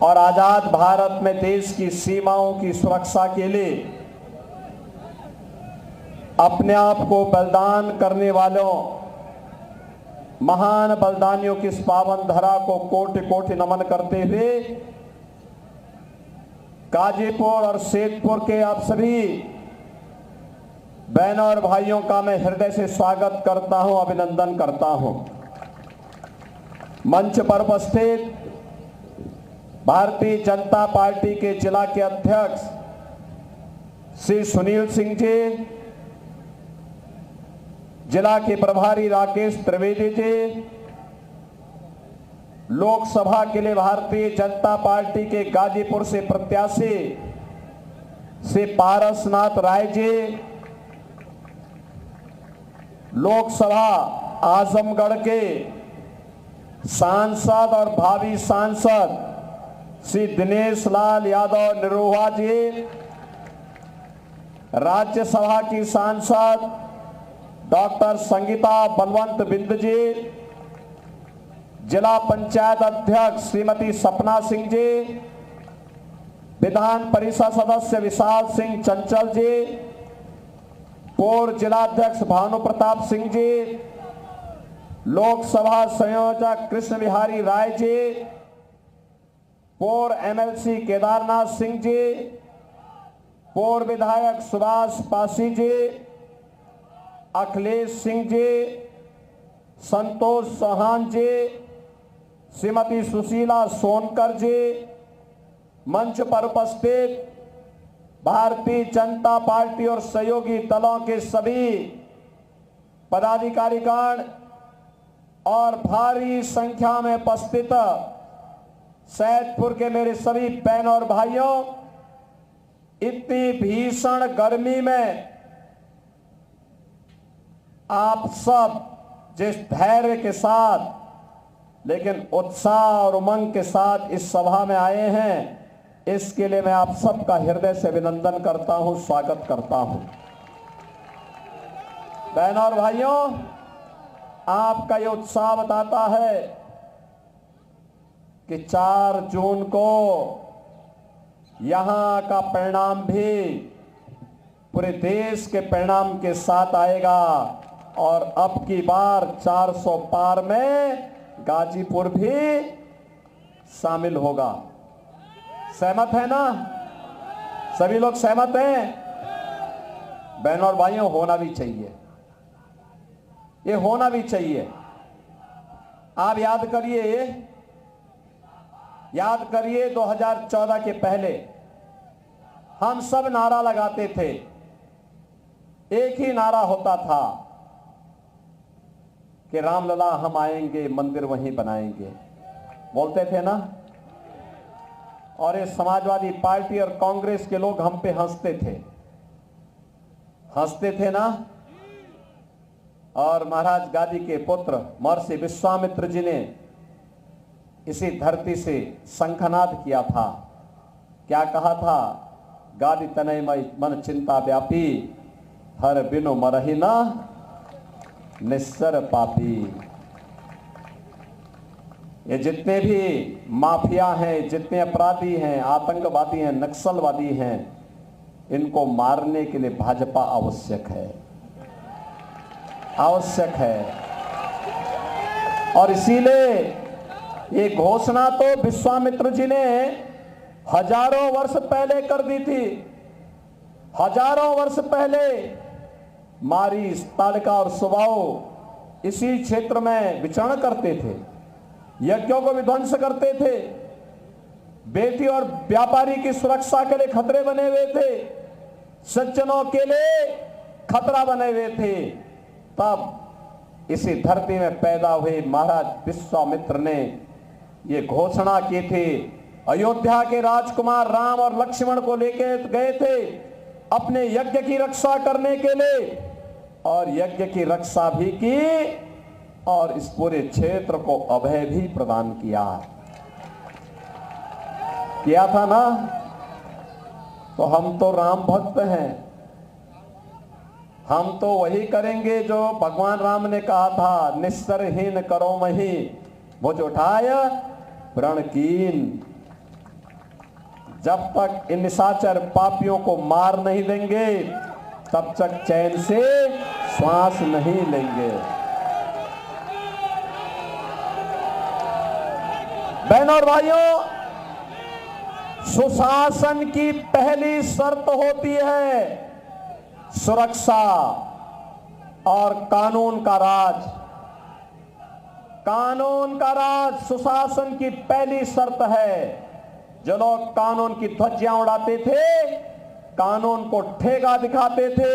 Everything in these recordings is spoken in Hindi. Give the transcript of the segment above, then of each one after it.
और आजाद भारत में देश की सीमाओं की सुरक्षा के लिए अपने आप को बलिदान करने वालों महान बलिदानियों की इस पावन धरा को कोटि कोटि नमन करते हुए गाजीपुर और सैदपुर के आप सभी बहनों और भाइयों का मैं हृदय से स्वागत करता हूं, अभिनंदन करता हूं। मंच पर उपस्थित भारतीय जनता पार्टी के जिला के अध्यक्ष श्री सुनील सिंह जी, जिला के प्रभारी राकेश त्रिवेदी जी, लोकसभा के लिए भारतीय जनता पार्टी के गाजीपुर से प्रत्याशी श्री पारसनाथ राय जी, लोकसभा आजमगढ़ के सांसद और भावी सांसद श्री दिनेश लाल यादव निरोहा जी, राज्यसभा की सांसद डॉक्टर संगीता बलवंत बिंद जी, जिला पंचायत अध्यक्ष श्रीमती सपना सिंह जी, विधान परिषद सदस्य विशाल सिंह चंचल जी, पूर्व जिलाध्यक्ष भानु प्रताप सिंह जी, लोकसभा संयोजक कृष्ण बिहारी राय जी, पूर्व एमएलसी केदारनाथ सिंह जी, पूर्व विधायक सुभाष पासी जी, अखिलेश सिंह जी, संतोष चौहान जी, श्रीमती सुशीला सोनकर जी, मंच पर उपस्थित भारतीय जनता पार्टी और सहयोगी दलों के सभी पदाधिकारीगण और भारी संख्या में उपस्थित सैदपुर के मेरे सभी बहनों और भाइयों, इतनी भीषण गर्मी में आप सब जिस धैर्य के साथ लेकिन उत्साह और उमंग के साथ इस सभा में आए हैं, इसके लिए मैं आप सबका हृदय से अभिनंदन करता हूं, स्वागत करता हूं। बहनों और भाइयों, आपका ये उत्साह बताता है कि 4 जून को यहां का परिणाम भी पूरे देश के परिणाम के साथ आएगा और अब की बार 400 पार में गाजीपुर भी शामिल होगा। सहमत है ना? सभी लोग सहमत हैं? बहनों और भाइयों, होना भी चाहिए, ये होना भी चाहिए। आप याद करिए 2014 के पहले हम सब नारा लगाते थे, एक ही नारा होता था कि रामलला हम आएंगे, मंदिर वहीं बनाएंगे, बोलते थे ना। और ये समाजवादी पार्टी और कांग्रेस के लोग हम पे हंसते थे ना। और महाराज गादी के पुत्र महर्षि विश्वामित्र जी ने इसी धरती से शंखनाद किया था। क्या कहा था? गादी तनय मन चिंता व्यापी, हर बिनु मरहि ना निस्सर पापी। ये जितने भी माफिया हैं, जितने अपराधी हैं, आतंकवादी हैं, नक्सलवादी हैं, इनको मारने के लिए भाजपा आवश्यक है। और इसीलिए ये घोषणा तो विश्वामित्र जी ने हजारों वर्ष पहले कर दी थी। हजारों वर्ष पहले मारी, ताड़का और सुबाहु इसी क्षेत्र में विचरण करते थे, यज्ञों को विध्वंस करते थे, बेटी और व्यापारी की सुरक्षा के लिए खतरे बने हुए थे, सज्जनों के लिए खतरा बने हुए थे। तब इसी धरती में पैदा हुए महाराज विश्वामित्र ने ये घोषणा की थी। अयोध्या के राजकुमार राम और लक्ष्मण को लेके गए थे अपने यज्ञ की रक्षा करने के लिए, और यज्ञ की रक्षा भी की और इस पूरे क्षेत्र को अभय भी प्रदान किया था ना। तो हम तो राम भक्त हैं, हम तो वही करेंगे जो भगवान राम ने कहा था, निस्सरहीन करो मही मुझ उठाय प्रण कीन। जब तक इन निशाचर पापियों को मार नहीं देंगे तब तक चैन से श्वास नहीं लेंगे। बहनों और भाइयों, सुशासन की पहली शर्त होती है सुरक्षा और कानून का राज। कानून का राज सुशासन की पहली शर्त है। जो लोग कानून की ध्वजियां उड़ाते थे, कानून को ठेगा दिखाते थे,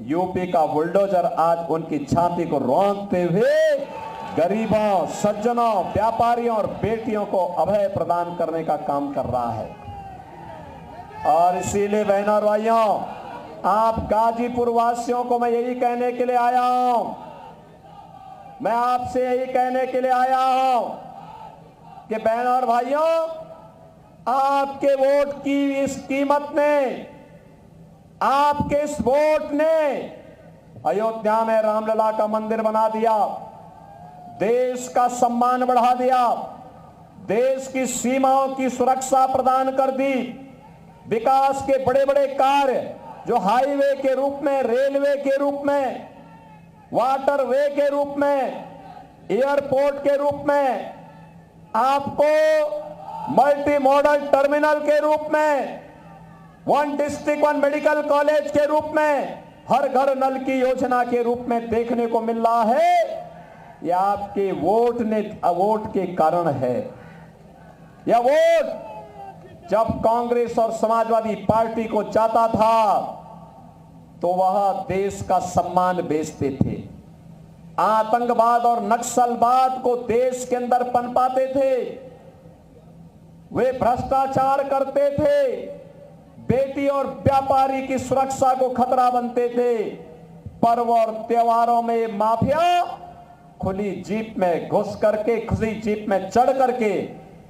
यूपी का बुलडोजर आज उनकी छाती को रौंदते हुए गरीबों, सज्जनों, व्यापारियों और बेटियों को अभय प्रदान करने का काम कर रहा है। और इसीलिए बहनों और भाइयों, आप गाजीपुर वासियों को मैं यही कहने के लिए आया हूं, मैं आपसे यही कहने के लिए आया हूं कि बहनों और भाइयों, आपके वोट की इस कीमत ने, आपके इस वोट ने अयोध्या में रामलला का मंदिर बना दिया, देश का सम्मान बढ़ा दिया, देश की सीमाओं की सुरक्षा प्रदान कर दी, विकास के बड़े बड़े कार्य जो हाईवे के रूप में, रेलवे के रूप में, वाटरवे के रूप में, एयरपोर्ट के रूप में, आपको मल्टी मॉडल टर्मिनल के रूप में, one district one medical college के रूप में, हर घर नल की योजना के रूप में देखने को मिल रहा है। यह आपके वोट के कारण है। यह वोट जब कांग्रेस और समाजवादी पार्टी को जाता था तो वह देश का सम्मान बेचते थे, आतंकवाद और नक्सलवाद को देश के अंदर पनपाते थे, वे भ्रष्टाचार करते थे, बेटी और व्यापारी की सुरक्षा को खतरा बनते थे। पर्व और त्योहारों में माफिया खुली जीप में घुस करके, खुली जीप में चढ़ करके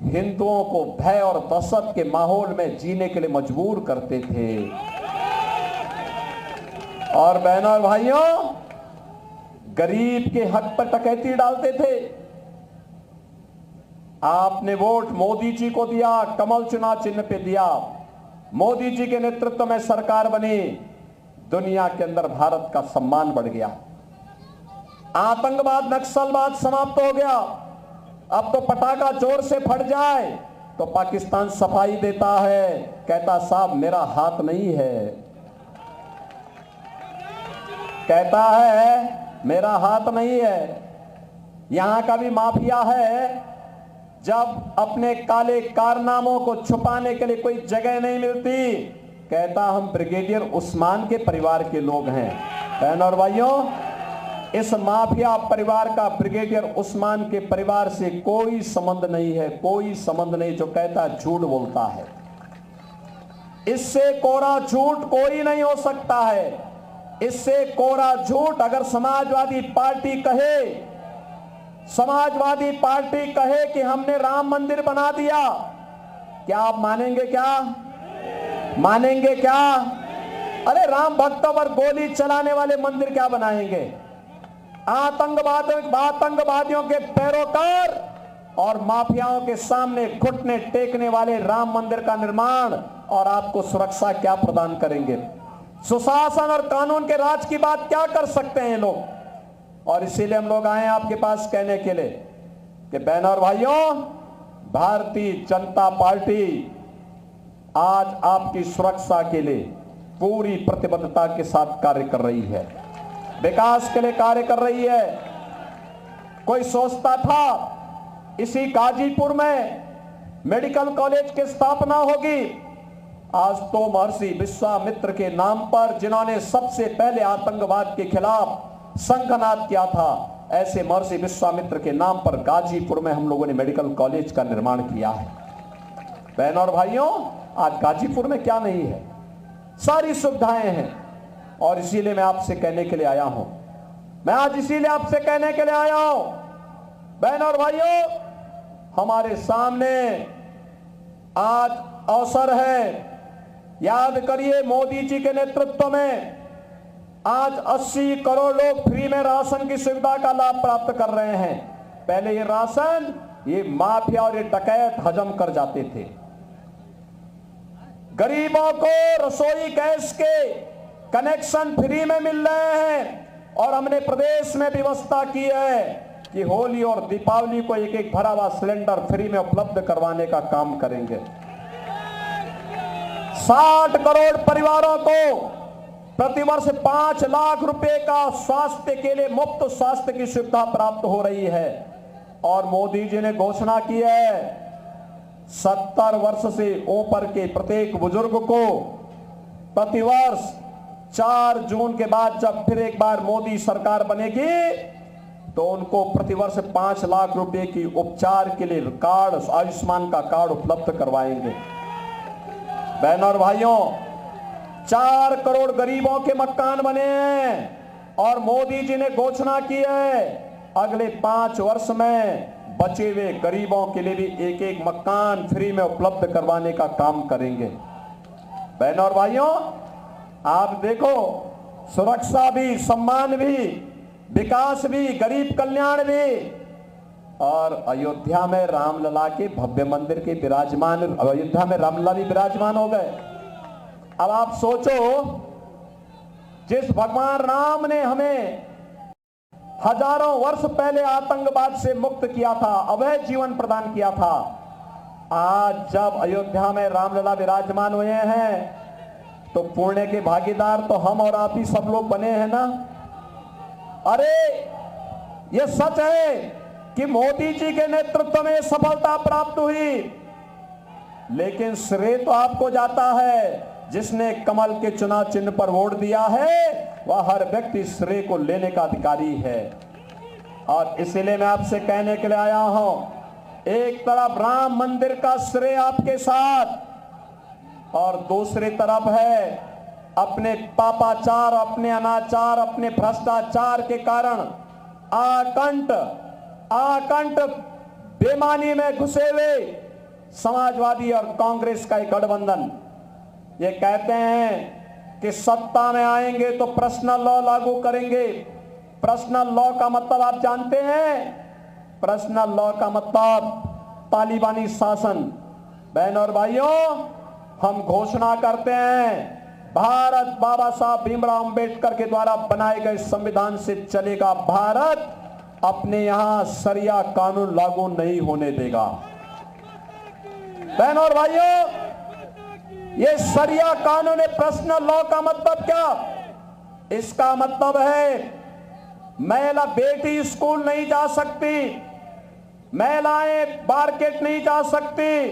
हिंदुओं को भय और दहशत के माहौल में जीने के लिए मजबूर करते थे। और बहनों और भाइयों, गरीब के हक पर डकैती डालते थे। आपने वोट मोदी जी को दिया, कमल चुनाव चिन्ह पे दिया, मोदी जी के नेतृत्व में सरकार बनी, दुनिया के अंदर भारत का सम्मान बढ़ गया, आतंकवाद नक्सलवाद समाप्त हो गया। अब तो पटाखा जोर से फट जाए तो पाकिस्तान सफाई देता है, कहता साहब मेरा हाथ नहीं है, कहता है मेरा हाथ नहीं है। यहां का भी माफिया है, जब अपने काले कारनामों को छुपाने के लिए कोई जगह नहीं मिलती, कहता हम ब्रिगेडियर उस्मान के परिवार के लोग हैं। बहनों और भाइयों, इस माफिया परिवार का ब्रिगेडियर उस्मान के परिवार से कोई संबंध नहीं है, कोई संबंध नहीं। जो कहता झूठ बोलता है, इससे कोरा झूठ कोई नहीं हो सकता है। इससे कोरा झूठ अगर समाजवादी पार्टी कहे, समाजवादी पार्टी कहे कि हमने राम मंदिर बना दिया, क्या आप मानेंगे? क्या मानेंगे? क्या? अरे राम भक्तों पर गोली चलाने वाले मंदिर क्या बनाएंगे? आतंकवादियों के पैरोकार और माफियाओं के सामने घुटने टेकने वाले राम मंदिर का निर्माण और आपको सुरक्षा क्या प्रदान करेंगे? सुशासन और कानून के राज की बात क्या कर सकते हैं लोग? और इसीलिए हम लोग आए आपके पास कहने के लिए कि बहनों और भाइयों, भारतीय जनता पार्टी आज आपकी सुरक्षा के लिए पूरी प्रतिबद्धता के साथ कार्य कर रही है, विकास के लिए कार्य कर रही है। कोई सोचता था इसी गाजीपुर में मेडिकल कॉलेज की स्थापना होगी, आज तो महर्षि विश्वामित्र के नाम पर, जिन्होंने सबसे पहले आतंकवाद के खिलाफ शंखनाद किया था, ऐसे महर्षि विश्वामित्र के नाम पर गाजीपुर में हम लोगों ने मेडिकल कॉलेज का निर्माण किया है। बहनों और भाइयों, आज गाजीपुर में क्या नहीं है, सारी सुविधाएं हैं। और इसीलिए मैं आपसे कहने के लिए आया हूं, मैं आज इसीलिए आपसे कहने के लिए आया हूं, बहनों और भाइयों, हमारे सामने आज अवसर है। याद करिए, मोदी जी के नेतृत्व में आज 80 करोड़ लोग फ्री में राशन की सुविधा का लाभ प्राप्त कर रहे हैं। पहले ये राशन ये माफिया और ये डकैत हजम कर जाते थे। गरीबों को रसोई गैस के कनेक्शन फ्री में मिल रहे हैं और हमने प्रदेश में व्यवस्था की है कि होली और दीपावली को एक एक भरा हुआ सिलेंडर फ्री में उपलब्ध करवाने का काम करेंगे। 60 करोड़ परिवारों को प्रतिवर्ष 5 लाख रुपए का स्वास्थ्य के लिए मुफ्त स्वास्थ्य की सुविधा प्राप्त हो रही है। और मोदी जी ने घोषणा की है 70 वर्ष से ऊपर के प्रत्येक बुजुर्ग को प्रतिवर्ष 4 जून के बाद जब फिर एक बार मोदी सरकार बनेगी तो उनको प्रतिवर्ष 5 लाख रुपए की उपचार के लिए कार्ड, आयुष्मान का कार्ड उपलब्ध करवाएंगे। बहनों और भाइयों, 4 करोड़ गरीबों के मकान बने हैं और मोदी जी ने घोषणा की है अगले 5 वर्ष में बचे हुए गरीबों के लिए भी एक एक मकान फ्री में उपलब्ध करवाने का काम करेंगे। बहनों और भाइयों, आप देखो, सुरक्षा भी, सम्मान भी, विकास भी, गरीब कल्याण भी, और अयोध्या में रामलला के भव्य मंदिर के विराजमान, अयोध्या में रामलला भी विराजमान हो गए। अब आप सोचो, जिस भगवान राम ने हमें हजारों वर्ष पहले आतंकवाद से मुक्त किया था, अवैध जीवन प्रदान किया था, आज जब अयोध्या में रामलला विराजमान हुए हैं तो पुण्य के भागीदार तो हम और आप ही सब लोग बने हैं ना। अरे ये सच है कि मोदी जी के नेतृत्व में सफलता प्राप्त हुई, लेकिन श्रेय तो आपको जाता है। जिसने कमल के चुनाव चिन्ह पर वोट दिया है वह हर व्यक्ति श्रेय को लेने का अधिकारी है। और इसलिए मैं आपसे कहने के लिए आया हूं, एक तरफ राम मंदिर का श्रेय आपके साथ और दूसरी तरफ है अपने पापाचार, अपने अनाचार, अपने भ्रष्टाचार के कारण आकंठ बेईमानी में घुसे हुए समाजवादी और कांग्रेस का एक गठबंधन। ये कहते हैं कि सत्ता में आएंगे तो पर्सनल लॉ लागू करेंगे। पर्सनल लॉ का मतलब आप जानते हैं? पर्सनल लॉ का मतलब तालिबानी शासन। बहनों और भाइयों, हम घोषणा करते हैं भारत बाबा साहब भीमराव अंबेडकर के द्वारा बनाए गए संविधान से चलेगा। भारत अपने यहां शरिया कानून लागू नहीं होने देगा। बहनों और भाइयों, ये शरिया कानून, पर्सनल लॉ का मतलब क्या? इसका मतलब है महिला बेटी स्कूल नहीं जा सकती, महिलाएं मार्केट नहीं जा सकती,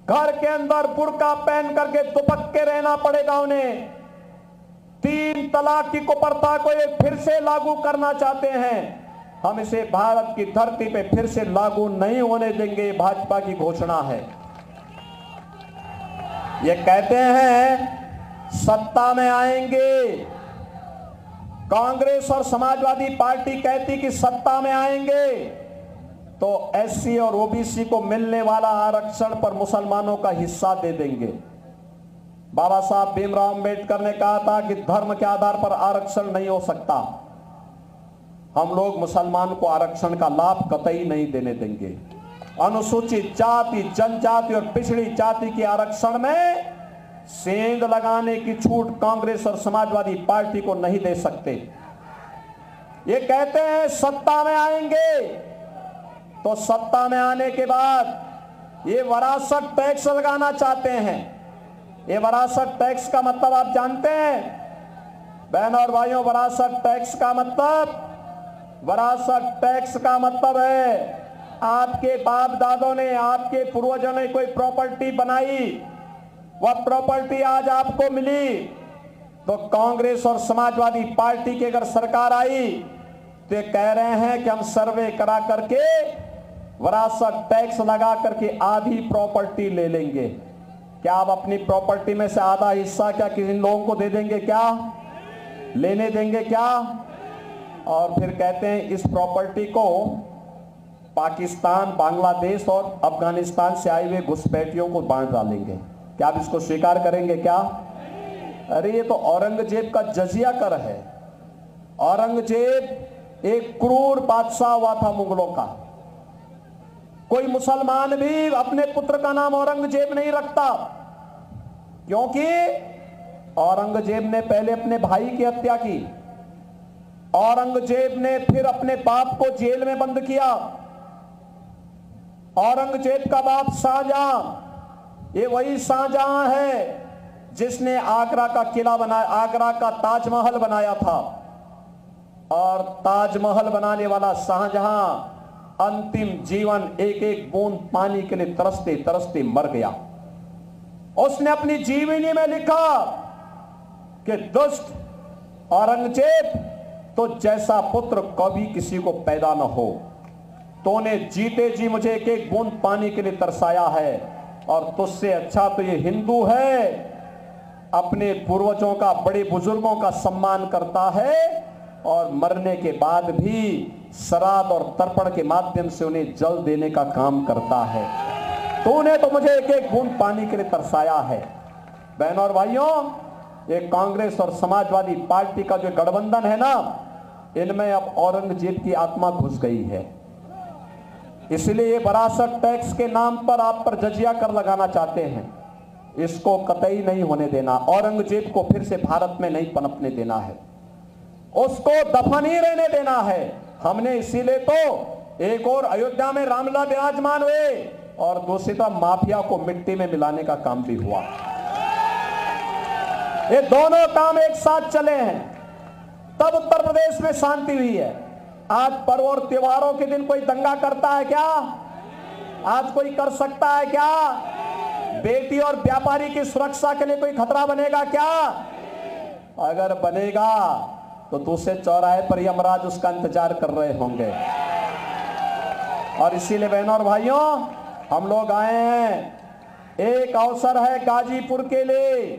घर के अंदर बुर्का पहन करके दुपक के रहना पड़ेगा उन्हें। 3 तलाक की कुप्रथा को ये फिर से लागू करना चाहते हैं। हम इसे भारत की धरती पे फिर से लागू नहीं होने देंगे, भाजपा की घोषणा है। ये कहते हैं सत्ता में आएंगे, कांग्रेस और समाजवादी पार्टी कहती कि सत्ता में आएंगे तो एससी और ओबीसी को मिलने वाला आरक्षण पर मुसलमानों का हिस्सा दे देंगे। बाबा साहब भीमराव अंबेडकर ने कहा था कि धर्म के आधार पर आरक्षण नहीं हो सकता। हम लोग मुसलमान को आरक्षण का लाभ कतई नहीं देने देंगे। अनुसूचित जाति, जनजाति और पिछड़ी जाति के आरक्षण में सेंध लगाने की छूट कांग्रेस और समाजवादी पार्टी को नहीं दे सकते। ये कहते हैं सत्ता में आएंगे तो सत्ता में आने के बाद ये वरासत टैक्स लगाना चाहते हैं। ये वरासत टैक्स का मतलब आप जानते हैं? बहनों और भाइयों, वरासत टैक्स का मतलब है आपके बाप दादों ने, आपके पूर्वजों ने कोई प्रॉपर्टी बनाई, वह प्रॉपर्टी आज आपको मिली तो कांग्रेस और समाजवादी पार्टी की अगर सरकार आई तो कह रहे हैं कि हम सर्वे करा करके वरासत टैक्स लगा करके आधी प्रॉपर्टी ले लेंगे। क्या आप अपनी प्रॉपर्टी में से आधा हिस्सा क्या किसी लोगों को दे देंगे? क्या लेने देंगे क्या? और फिर कहते हैं इस प्रॉपर्टी को पाकिस्तान, बांग्लादेश और अफगानिस्तान से आए हुए घुसपैठियों को बांट डालेंगे। क्या आप इसको स्वीकार करेंगे क्या? अरे ये तो औरंगजेब का जजिया कर है। औरंगजेब एक क्रूर बादशाह हुआ था मुगलों का। कोई मुसलमान भी अपने पुत्र का नाम औरंगजेब नहीं रखता। क्योंकि औरंगजेब ने पहले अपने भाई की हत्या की, औरंगजेब ने फिर अपने बाप को जेल में बंद किया। औरंगजेब का बाप शाहजहां, ये वही शाहजहां है जिसने आगरा का किला बनाया, आगरा का ताजमहल बनाया था। और ताजमहल बनाने वाला शाहजहां अंतिम जीवन एक एक बूंद पानी के लिए तरसते तरसते मर गया। उसने अपनी जीवनी में लिखा कि दुष्ट औरंगजेब, तो जैसा पुत्र कभी किसी को पैदा न हो, तूने जीते जी मुझे एक एक बूंद पानी के लिए तरसाया है, और तुझसे अच्छा तो ये हिंदू है, अपने पूर्वजों का, बड़े बुजुर्गों का सम्मान करता है और मरने के बाद भी श्राद्ध और तर्पण के माध्यम से उन्हें जल देने का काम करता है। तूने तो मुझे एक एक बूंद पानी के लिए तरसाया है। बहनों और भाइयों, ये कांग्रेस और समाजवादी पार्टी का जो गठबंधन है ना, इनमें अब औरंगजेब की आत्मा घुस गई है। इसलिए ये विरासत टैक्स के नाम पर आप पर जजिया कर लगाना चाहते हैं। इसको कतई नहीं होने देना। औरंगजेब को फिर से भारत में नहीं पनपने देना है, उसको दफन ही रहने देना है। हमने इसीलिए तो एक और अयोध्या में रामलला विराजमान हुए और दूसरी तरफ माफिया को मिट्टी में मिलाने का काम भी हुआ। ये दोनों काम एक साथ चले हैं, तब उत्तर प्रदेश में शांति हुई है। आज पर्व और त्योहारों के दिन कोई दंगा करता है क्या? आज कोई कर सकता है क्या? बेटी और व्यापारी की सुरक्षा के लिए कोई खतरा बनेगा क्या? अगर बनेगा तो दूसरे चौराहे पर यमराज उसका इंतजार कर रहे होंगे। और इसीलिए बहनों और भाइयों, हम लोग आए हैं, एक अवसर है गाजीपुर के लिए,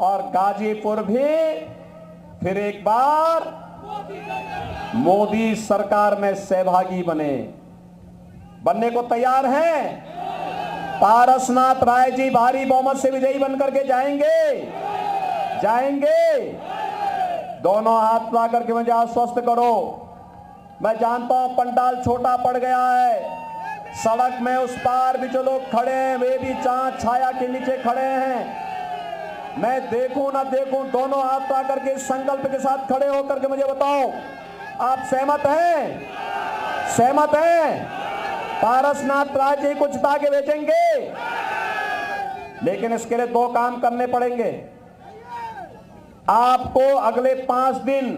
और गाजीपुर भी फिर एक बार मोदी सरकार में सहभागी बनने को तैयार हैं। पारसनाथ राय जी भारी बहुमत से विजयी बनकर के जाएंगे। दोनों हाथ ला करके मुझे आश्वस्त करो। मैं जानता हूं पंडाल छोटा पड़ गया है, सड़क में उस पार भी जो लोग खड़े हैं वे भी चांद छाया के नीचे खड़े हैं। मैं देखूं ना देखूं, दोनों हाथ ला करके इस संकल्प के साथ खड़े होकर के मुझे बताओ, आप सहमत हैं? सहमत हैं? पारसनाथ राय जी कुछ दागे बेचेंगे, लेकिन इसके लिए दो काम करने पड़ेंगे। आपको अगले 5 दिन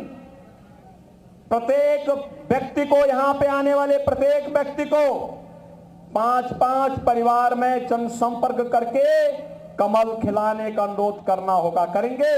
प्रत्येक व्यक्ति को, यहां पे आने वाले प्रत्येक व्यक्ति को 5-5 परिवार में जनसंपर्क करके कमल खिलाने का अनुरोध करना होगा। करेंगे?